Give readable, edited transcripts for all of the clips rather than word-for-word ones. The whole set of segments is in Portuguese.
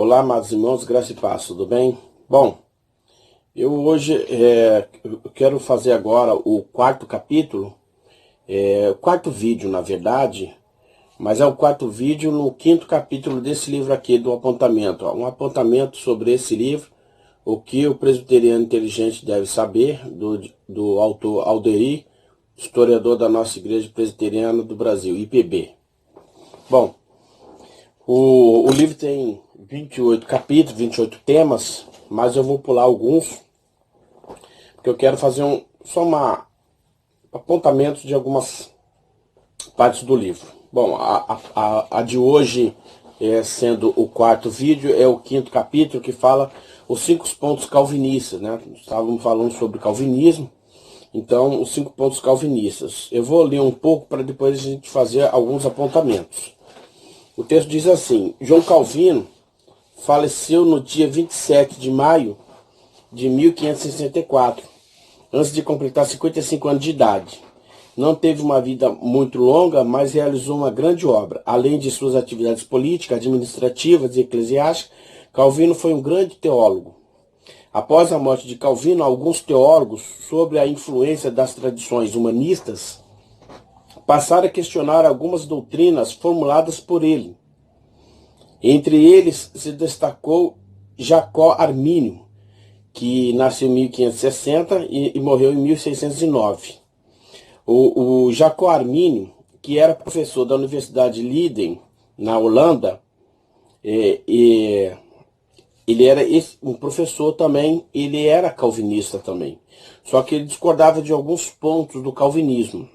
Olá, amados irmãos, graça e paz, tudo bem? Bom, eu hoje eu quero fazer agora o quarto capítulo, o quarto vídeo, na verdade, mas é o quarto vídeo no quinto capítulo desse livro aqui do apontamento. Um apontamento sobre esse livro, o que o presbiteriano inteligente deve saber, do autor Aldeir, historiador da nossa Igreja Presbiteriana do Brasil, IPB. Bom, o livro tem 28 capítulos, 28 temas, mas eu vou pular alguns, porque eu quero fazer só apontamentos de algumas partes do livro. Bom, a de hoje, sendo o quarto vídeo, é o quinto capítulo, que fala os 5 pontos calvinistas, né? Estávamos falando sobre calvinismo, então os 5 pontos calvinistas. Eu vou ler um pouco para depois a gente fazer alguns apontamentos. O texto diz assim: João Calvino faleceu no dia 27 de maio de 1564, antes de completar 55 anos de idade. Não teve uma vida muito longa, mas realizou uma grande obra. Além de suas atividades políticas, administrativas e eclesiásticas, Calvino foi um grande teólogo. Após a morte de Calvino, alguns teólogos, sob a influência das tradições humanistas, passaram a questionar algumas doutrinas formuladas por ele. Entre eles se destacou Jacó Armínio, que nasceu em 1560 e morreu em 1609. O Jacó Armínio, que era professor da Universidade de Leiden, na Holanda, ele era um professor também, ele era calvinista também. Só que ele discordava de alguns pontos do calvinismo.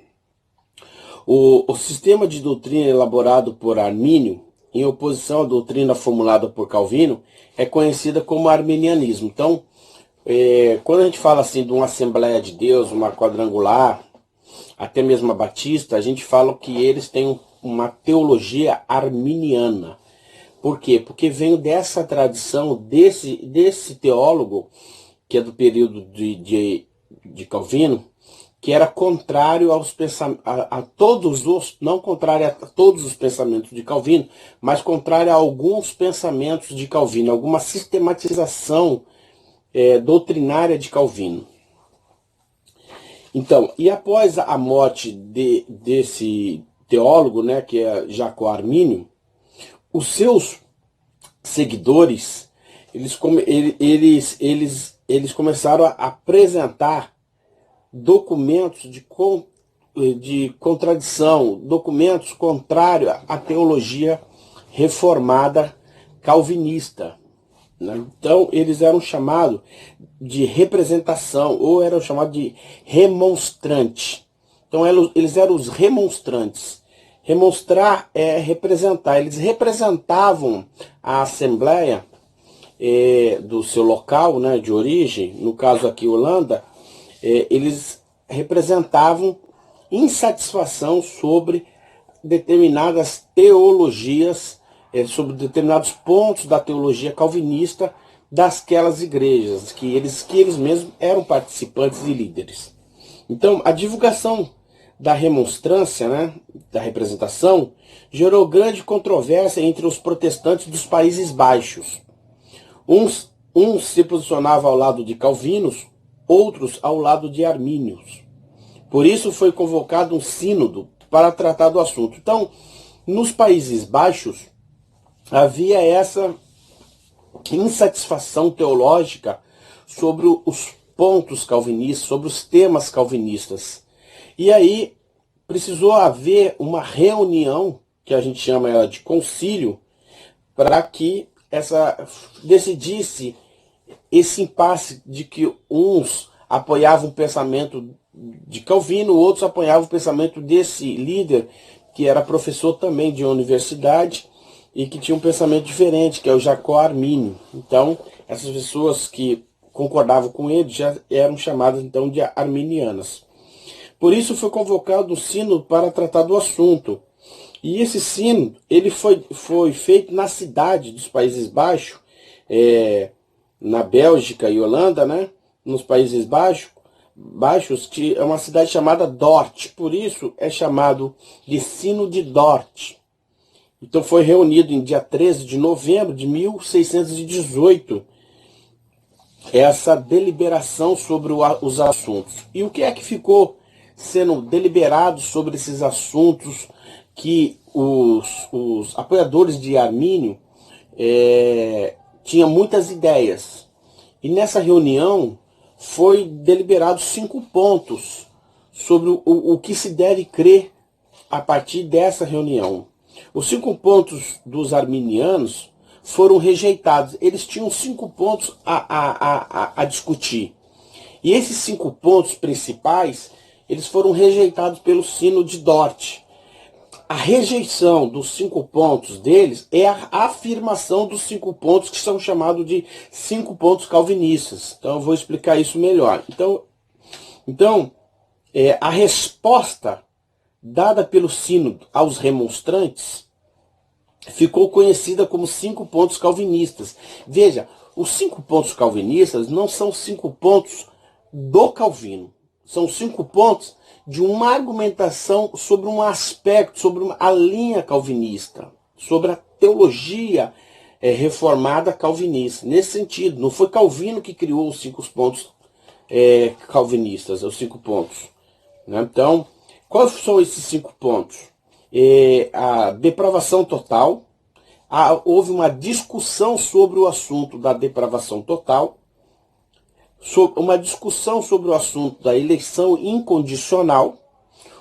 O sistema de doutrina elaborado por Armínio, em oposição à doutrina formulada por Calvino, é conhecida como arminianismo. Então, quando a gente fala assim de uma Assembleia de Deus, uma quadrangular, até mesmo a Batista, a gente fala que eles têm uma teologia arminiana. Por quê? Porque vem dessa tradição, desse teólogo, que é do período de Calvino, que era contrário aos pensamentos, não contrário a todos os pensamentos de Calvino, mas contrário a alguns pensamentos de Calvino, alguma sistematização doutrinária de Calvino. Então, e após a morte desse teólogo, né, que é Jacó Armínio, os seus seguidores, eles começaram a apresentar documentos de contradição, documentos contrários à teologia reformada calvinista. Então, eles eram chamados de representação, ou eram chamados de remonstrante. Então, eles eram os remonstrantes. Remonstrar é representar. Eles representavam a Assembleia do seu local, né, de origem, no caso aqui Holanda, eles representavam insatisfação sobre determinadas teologias, sobre determinados pontos da teologia calvinista dasquelas igrejas, que eles mesmos eram participantes e líderes. Então, a divulgação da remonstrância, né, da representação, gerou grande controvérsia entre os protestantes dos Países Baixos. Uns se posicionavam ao lado de Calvinos, outros ao lado de Armínios. Por isso foi convocado um sínodo para tratar do assunto. Então, nos Países Baixos, havia essa insatisfação teológica sobre os pontos calvinistas, sobre os temas calvinistas. E aí precisou haver uma reunião, que a gente chama ela de concílio, para que decidisse esse impasse de que uns apoiavam o pensamento de Calvino, outros apoiavam o pensamento desse líder, que era professor também de universidade e que tinha um pensamento diferente, que é o Jacó Armínio. Então, essas pessoas que concordavam com ele já eram chamadas então de arminianas. Por isso foi convocado um sínodo para tratar do assunto. E esse sínodo ele foi feito na cidade dos Países Baixos, na Bélgica e Holanda, né? Nos Países Baixos, que é uma cidade chamada Dort. Por isso é chamado de Sino de Dort. Então foi reunido em dia 13 de novembro de 1618 essa deliberação sobre os assuntos. E o que é que ficou sendo deliberado sobre esses assuntos que os apoiadores de Armínio tinham muitas ideias. E nessa reunião foi deliberado 5 pontos sobre o que se deve crer a partir dessa reunião. Os 5 pontos dos arminianos foram rejeitados. Eles tinham 5 pontos a discutir. E esses 5 pontos principais, eles foram rejeitados pelo Sínodo de Dort. A rejeição dos 5 pontos deles é a afirmação dos 5 pontos que são chamados de 5 pontos calvinistas. Então eu vou explicar isso melhor. Então a resposta dada pelo Sínodo aos remonstrantes ficou conhecida como 5 pontos calvinistas. Veja, os 5 pontos calvinistas não são 5 pontos do Calvino. São 5 pontos de uma argumentação sobre um aspecto, sobre a linha calvinista, sobre a teologia reformada calvinista. Nesse sentido, não foi Calvino que criou os 5 pontos calvinistas, os 5 pontos. Né? Então, quais são esses 5 pontos? A depravação total. Houve uma discussão sobre o assunto da depravação total, uma discussão sobre o assunto da eleição incondicional,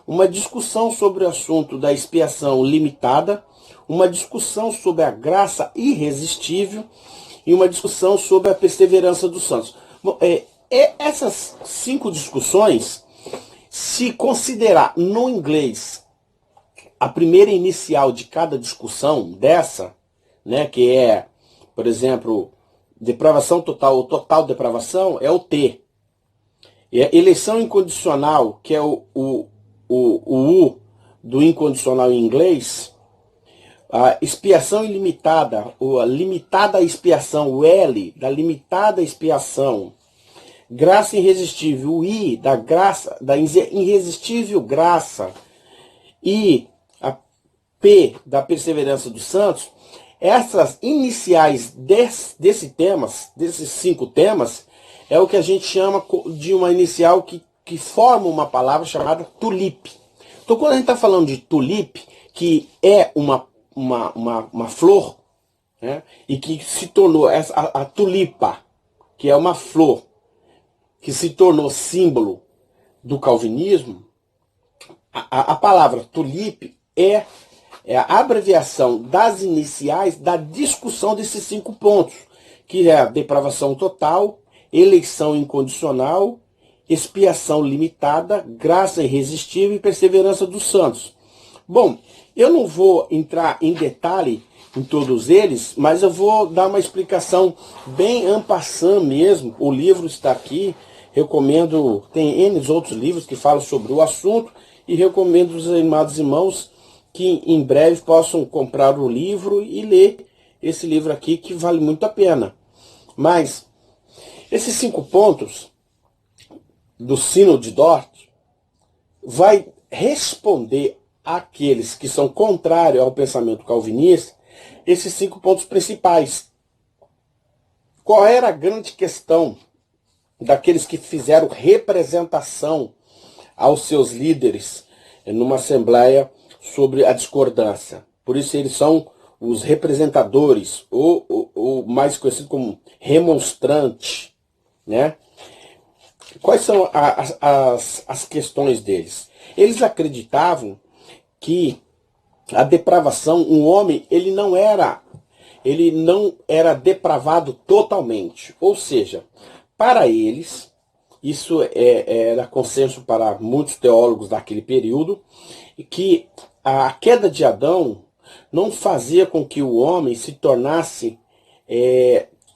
uma discussão sobre o assunto da expiação limitada, uma discussão sobre a graça irresistível e uma discussão sobre a perseverança dos santos. Bom, essas 5 discussões, se considerar no inglês a primeira inicial de cada discussão dessa, né, que é, por exemplo, depravação total ou total depravação, é o T. E a eleição incondicional, que é o U do incondicional em inglês, a expiação ilimitada, ou a limitada expiação, o L da limitada expiação, graça irresistível, o I da graça, da irresistível graça, e a P da perseverança dos santos. Essas iniciais desses 5 temas, é o que a gente chama de uma inicial que forma uma palavra chamada tulipe. Então, quando a gente está falando de tulipe, que é uma flor, né, e que se tornou a tulipa, que é uma flor, que se tornou símbolo do calvinismo, a palavra tulipe é a abreviação das iniciais da discussão desses 5 pontos, que é a depravação total, eleição incondicional, expiação limitada, graça irresistível e perseverança dos santos. Bom, eu não vou entrar em detalhe em todos eles, mas eu vou dar uma explicação bem en passant mesmo. O livro está aqui, recomendo, tem N outros livros que falam sobre o assunto, e recomendo aos amados irmãos que em breve possam comprar o livro e ler esse livro aqui, que vale muito a pena. Mas esses 5 pontos do Sínodo de Dort vai responder àqueles que são contrários ao pensamento calvinista esses 5 pontos principais. Qual era a grande questão daqueles que fizeram representação aos seus líderes numa assembleia sobre a discordância? Por isso eles são os representadores, ou mais conhecido como remonstrante, né? Quais são as questões deles? Eles acreditavam que a depravação, um homem, ele não era depravado totalmente. Ou seja, para eles, isso era consenso para muitos teólogos daquele período, que a queda de Adão não fazia com que o homem se tornasse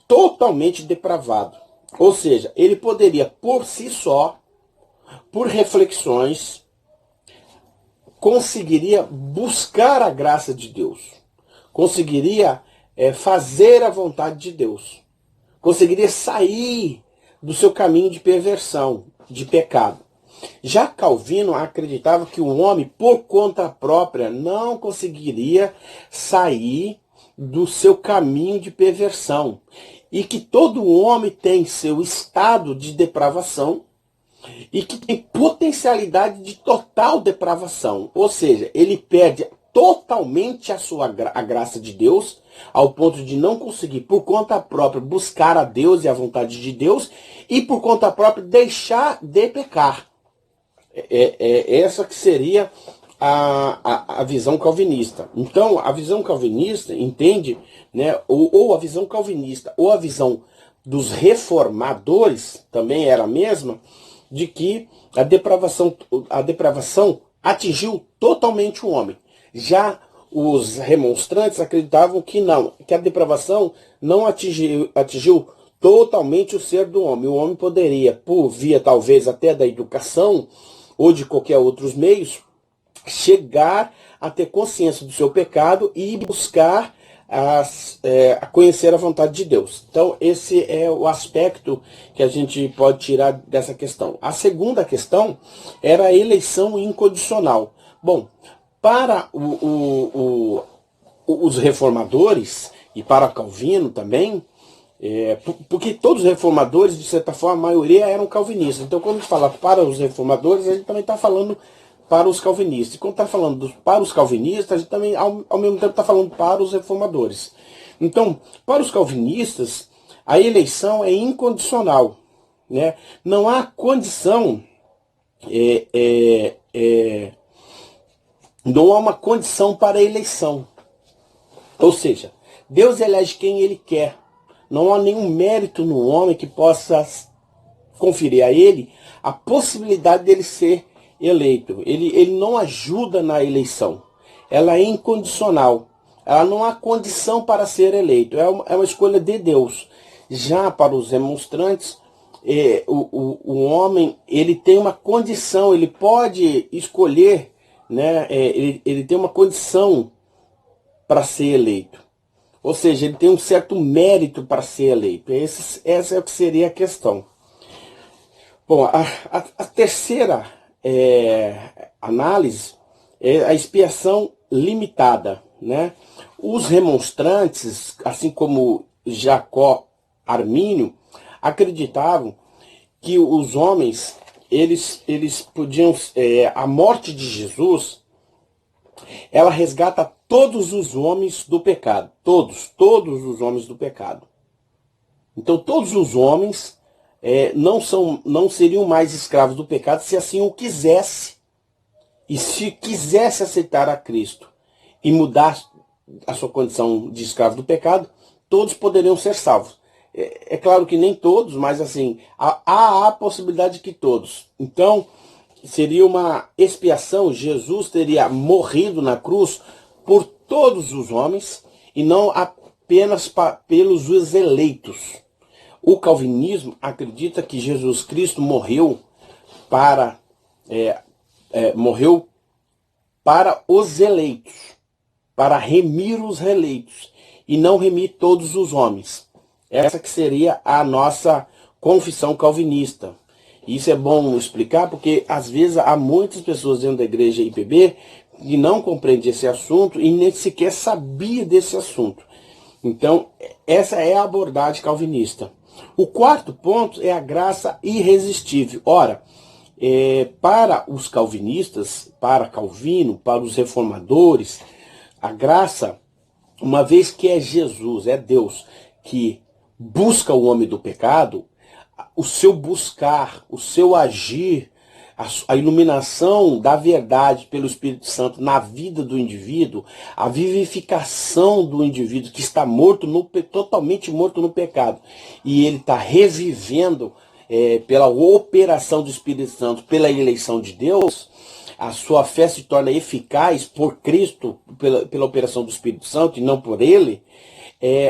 totalmente depravado. Ou seja, ele poderia por si só, por reflexões, conseguiria buscar a graça de Deus, conseguiria fazer a vontade de Deus, conseguiria sair do seu caminho de perversão, de pecado. Já Calvino acreditava que o homem, por conta própria, não conseguiria sair do seu caminho de perversão. E que todo homem tem seu estado de depravação e que tem potencialidade de total depravação. Ou seja, ele perde totalmente a graça de Deus, ao ponto de não conseguir, por conta própria, buscar a Deus e a vontade de Deus, e por conta própria deixar de pecar. Essa que seria a visão calvinista. Então, a visão calvinista entende, né, ou a visão calvinista, ou a visão dos reformadores, também era a mesma, de que a depravação atingiu totalmente o homem. Já os remonstrantes acreditavam que não, que a depravação não atingiu totalmente o ser do homem. O homem poderia, por via talvez até da educação ou de qualquer outros meios, chegar a ter consciência do seu pecado e buscar a conhecer a vontade de Deus. Então, esse é o aspecto que a gente pode tirar dessa questão. A segunda questão era a eleição incondicional. Bom, para os reformadores e para Calvino também, porque todos os reformadores, de certa forma, a maioria eram calvinistas. Então, quando a gente fala para os reformadores, a gente também está falando para os calvinistas. E quando está falando para os calvinistas, a gente também, ao mesmo tempo, está falando para os reformadores. Então, para os calvinistas, a eleição é incondicional, né? Não há condição, não há uma condição para a eleição. Ou seja, Deus elege quem Ele quer. Não há nenhum mérito no homem que possa conferir a ele a possibilidade dele ser eleito. Ele não ajuda na eleição. Ela é incondicional. Ela não há condição para ser eleito. É uma escolha de Deus. Já para os remonstrantes, o homem ele tem uma condição. Ele pode escolher, né? Ele tem uma condição para ser eleito. Ou seja, ele tem um certo mérito para ser eleito. Essa é o que seria a questão. Bom, a terceira análise é a expiação limitada, né? Os remonstrantes, assim como Jacó Armínio, acreditavam que os homens, eles podiam, a morte de Jesus, ela resgata todos os homens do pecado, todos os homens do pecado. Então todos os homens não seriam mais escravos do pecado se assim o quisesse. E se quisesse aceitar a Cristo e mudar a sua condição de escravo do pecado, todos poderiam ser salvos. É claro que nem todos, mas assim, há a possibilidade de que todos. Então, seria uma expiação, Jesus teria morrido na cruz por todos os homens e não apenas pelos eleitos. O calvinismo acredita que Jesus Cristo morreu para os eleitos, para remir os eleitos, e não remir todos os homens. Essa que seria a nossa confissão calvinista. Isso é bom explicar, porque às vezes há muitas pessoas dentro da igreja IPB que não compreendem esse assunto e nem sequer sabia desse assunto. Então, essa é a abordagem calvinista. O quarto ponto é a graça irresistível. Ora, para os calvinistas, para Calvino, para os reformadores, a graça, uma vez que é Jesus, é Deus, que busca o homem do pecado, o seu buscar, o seu agir, a iluminação da verdade pelo Espírito Santo na vida do indivíduo, a vivificação do indivíduo que está totalmente morto no pecado, e ele está revivendo pela operação do Espírito Santo, pela eleição de Deus, a sua fé se torna eficaz por Cristo, pela operação do Espírito Santo e não por ele.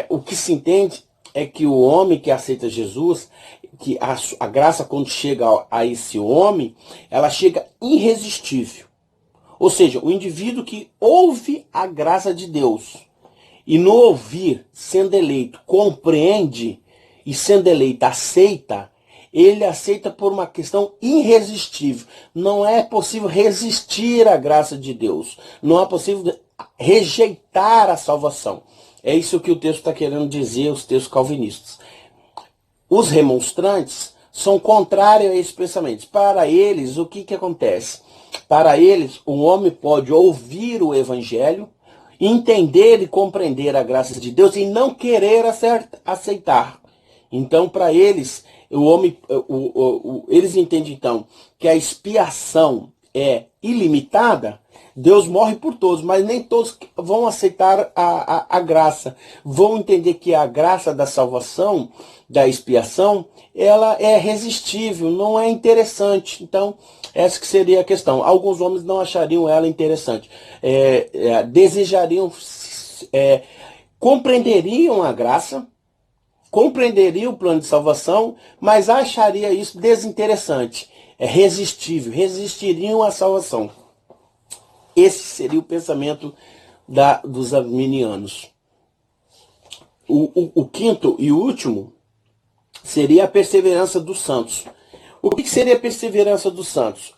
O que se entende é que o homem que aceita Jesus, que a graça quando chega a esse homem, ela chega irresistível. Ou seja, o indivíduo que ouve a graça de Deus e no ouvir, sendo eleito, compreende e sendo eleito, aceita, ele aceita por uma questão irresistível. Não é possível resistir à graça de Deus. Não é possível rejeitar a salvação. É isso que o texto está querendo dizer, os textos calvinistas. Os remonstrantes são contrários a esses pensamentos. Para eles, o que acontece? Para eles, o homem pode ouvir o evangelho, entender e compreender a graça de Deus e não querer aceitar. Então, para eles, eles entendem então que a expiação é ilimitada. Deus morre por todos, mas nem todos vão aceitar a graça. Vão entender que a graça da salvação, da expiação, ela é resistível, não é interessante. Então, essa que seria a questão. Alguns homens não achariam ela interessante. Desejariam, compreenderiam a graça, compreenderiam o plano de salvação, mas acharia isso desinteressante, resistível, resistiriam à salvação. Esse seria o pensamento dos arminianos. O quinto e último seria a perseverança dos santos. O que seria a perseverança dos santos?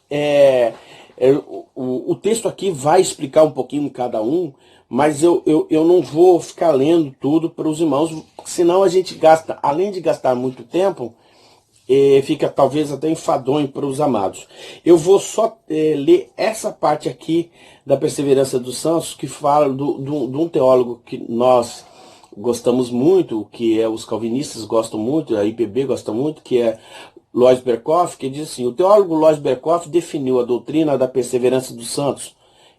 O texto aqui vai explicar um pouquinho cada um, mas eu não vou ficar lendo tudo para os irmãos, senão a gente gasta, além de gastar muito tempo, fica talvez até enfadonho para os amados. Eu vou só ler essa parte aqui da perseverança dos santos, que fala de um teólogo que nós gostamos muito, que os calvinistas gostam muito, a IPB gosta muito, que é Lois Berkhoff, que diz assim: o teólogo Lois Berkhoff definiu a doutrina da perseverança dos santos.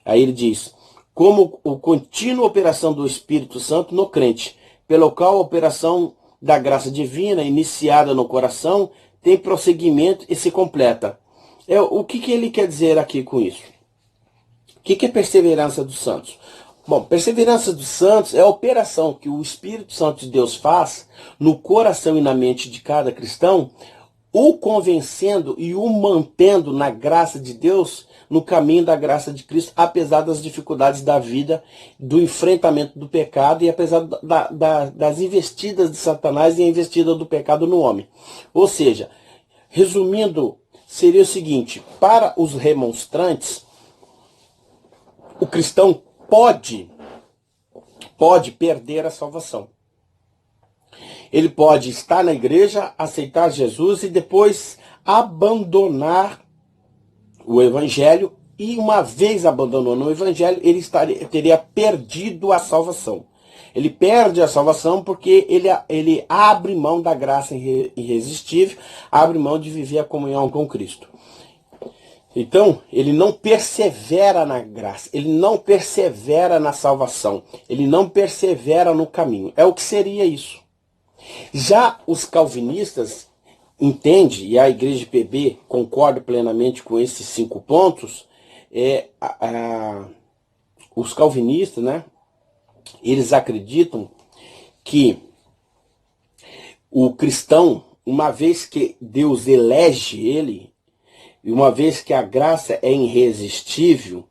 Aí ele diz: como a contínua operação do Espírito Santo no crente, pelo qual a operação da graça divina, iniciada no coração, tem prosseguimento e se completa. O que ele quer dizer aqui com isso? O que é perseverança dos santos? Bom, perseverança dos santos é a operação que o Espírito Santo de Deus faz no coração e na mente de cada cristão, o convencendo e o mantendo na graça de Deus, no caminho da graça de Cristo, apesar das dificuldades da vida, do enfrentamento do pecado e apesar das investidas de Satanás e a investida do pecado no homem. Ou seja, resumindo, seria o seguinte: para os remonstrantes, o cristão pode perder a salvação. Ele pode estar na igreja, aceitar Jesus e depois abandonar o evangelho, e uma vez abandonando o evangelho, ele teria perdido a salvação. Ele perde a salvação porque ele abre mão da graça irresistível, abre mão de viver a comunhão com Cristo. Então, ele não persevera na graça, ele não persevera na salvação, ele não persevera no caminho. É o que seria isso. Já os calvinistas entendem, e a igreja PB concorda plenamente com esses 5 pontos, os calvinistas, né, eles acreditam que o cristão, uma vez que Deus elege ele, e uma vez que a graça é irresistível,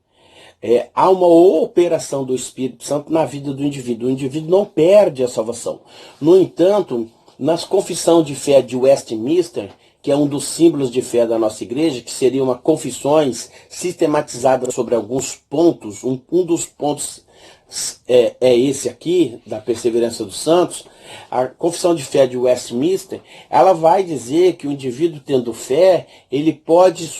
há uma operação do Espírito Santo na vida do indivíduo. O indivíduo não perde a salvação. No entanto, nas confissões de fé de Westminster, que é um dos símbolos de fé da nossa igreja, que seriam uma confissões sistematizadas sobre alguns pontos, um dos pontos é esse aqui, da perseverança dos santos. A confissão de fé de Westminster, ela vai dizer que o indivíduo tendo fé, ele pode,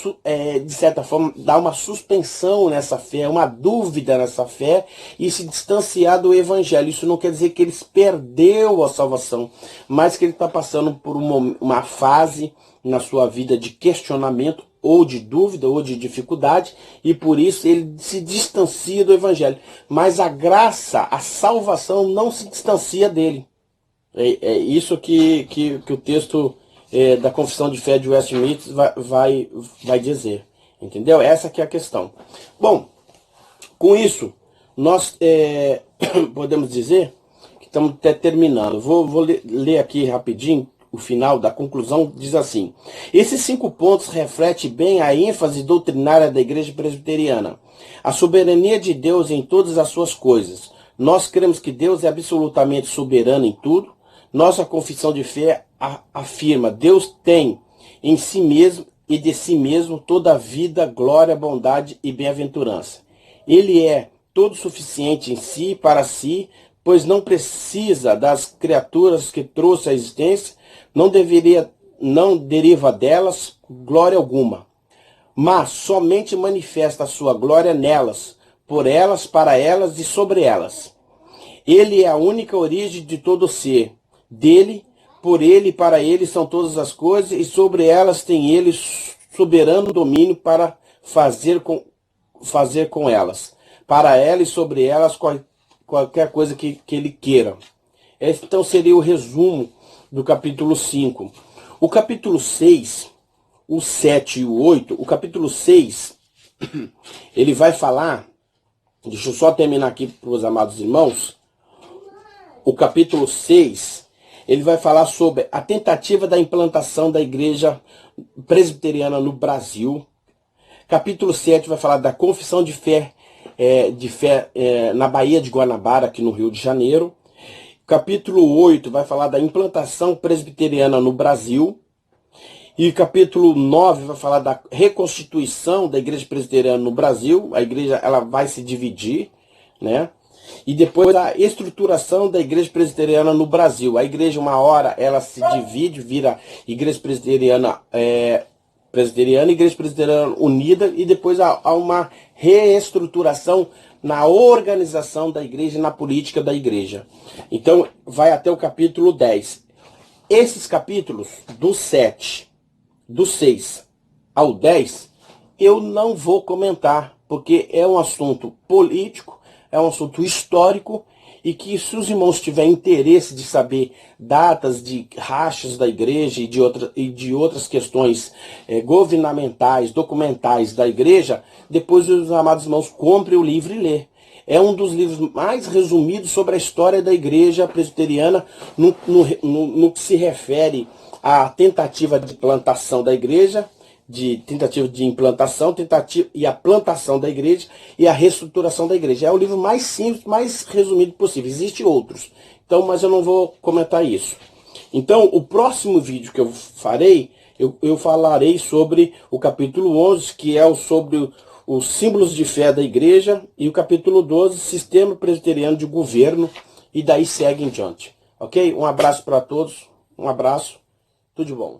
de certa forma, dar uma suspensão nessa fé, uma dúvida nessa fé, e se distanciar do evangelho. Isso não quer dizer que ele perdeu a salvação, mas que ele está passando por uma fase na sua vida de questionamento, ou de dúvida, ou de dificuldade, e por isso ele se distancia do evangelho. Mas a graça, a salvação não se distancia dele. É isso que o texto da confissão de fé de Westminster vai dizer. Entendeu? Essa que é a questão. Bom, com isso, nós podemos dizer que estamos até terminando. Vou ler aqui rapidinho. O final da conclusão diz assim: esses 5 pontos refletem bem a ênfase doutrinária da igreja presbiteriana, a soberania de Deus em todas as suas coisas. Nós cremos que Deus é absolutamente soberano em tudo. Nossa confissão de fé afirma: Deus tem em si mesmo e de si mesmo toda a vida, glória, bondade e bem-aventurança. Ele é todo suficiente em si, para si, pois não precisa das criaturas que trouxe à existência, não deriva delas glória alguma, mas somente manifesta a sua glória nelas, por elas, para elas e sobre elas. Ele é a única origem de todo ser. Dele, por ele e para ele são todas as coisas, e sobre elas tem ele soberano domínio para fazer com elas. Para ela e sobre elas qualquer coisa que ele queira. Esse, então, seria o resumo do capítulo 5. O capítulo 6, o 7 e o 8, o capítulo 6, ele vai falar, deixa eu só terminar aqui para os amados irmãos, o capítulo 6, ele vai falar sobre a tentativa da implantação da igreja presbiteriana no Brasil. Capítulo 7 vai falar da confissão de fé, na Baía de Guanabara, aqui no Rio de Janeiro. Capítulo 8 vai falar da implantação presbiteriana no Brasil. E capítulo 9 vai falar da reconstituição da igreja presbiteriana no Brasil. A igreja ela vai se dividir, né? E depois a estruturação da igreja presbiteriana no Brasil. A igreja, uma hora, ela se divide, vira igreja presbiteriana, igreja presbiteriana unida, e depois há uma reestruturação na organização da igreja e na política da igreja. Então, vai até o capítulo 10. Esses capítulos, do 6 ao 10, eu não vou comentar, porque é um assunto político, é um assunto histórico, e que se os irmãos tiverem interesse de saber datas de rachas da igreja e de outras questões governamentais, documentais da igreja, depois os amados irmãos comprem o livro e lê. É um dos livros mais resumidos sobre a história da igreja presbiteriana no que se refere à tentativa de plantação da igreja, tentativa de implantação, e a plantação da igreja e a reestruturação da igreja. É o livro mais simples, mais resumido possível. Existem outros, então, mas eu não vou comentar isso. Então, o próximo vídeo que eu farei, eu falarei sobre o capítulo 11, que é sobre os símbolos de fé da igreja, e o capítulo 12, sistema presbiteriano de governo, e daí segue em diante. Ok? Um abraço para todos, um abraço, tudo de bom.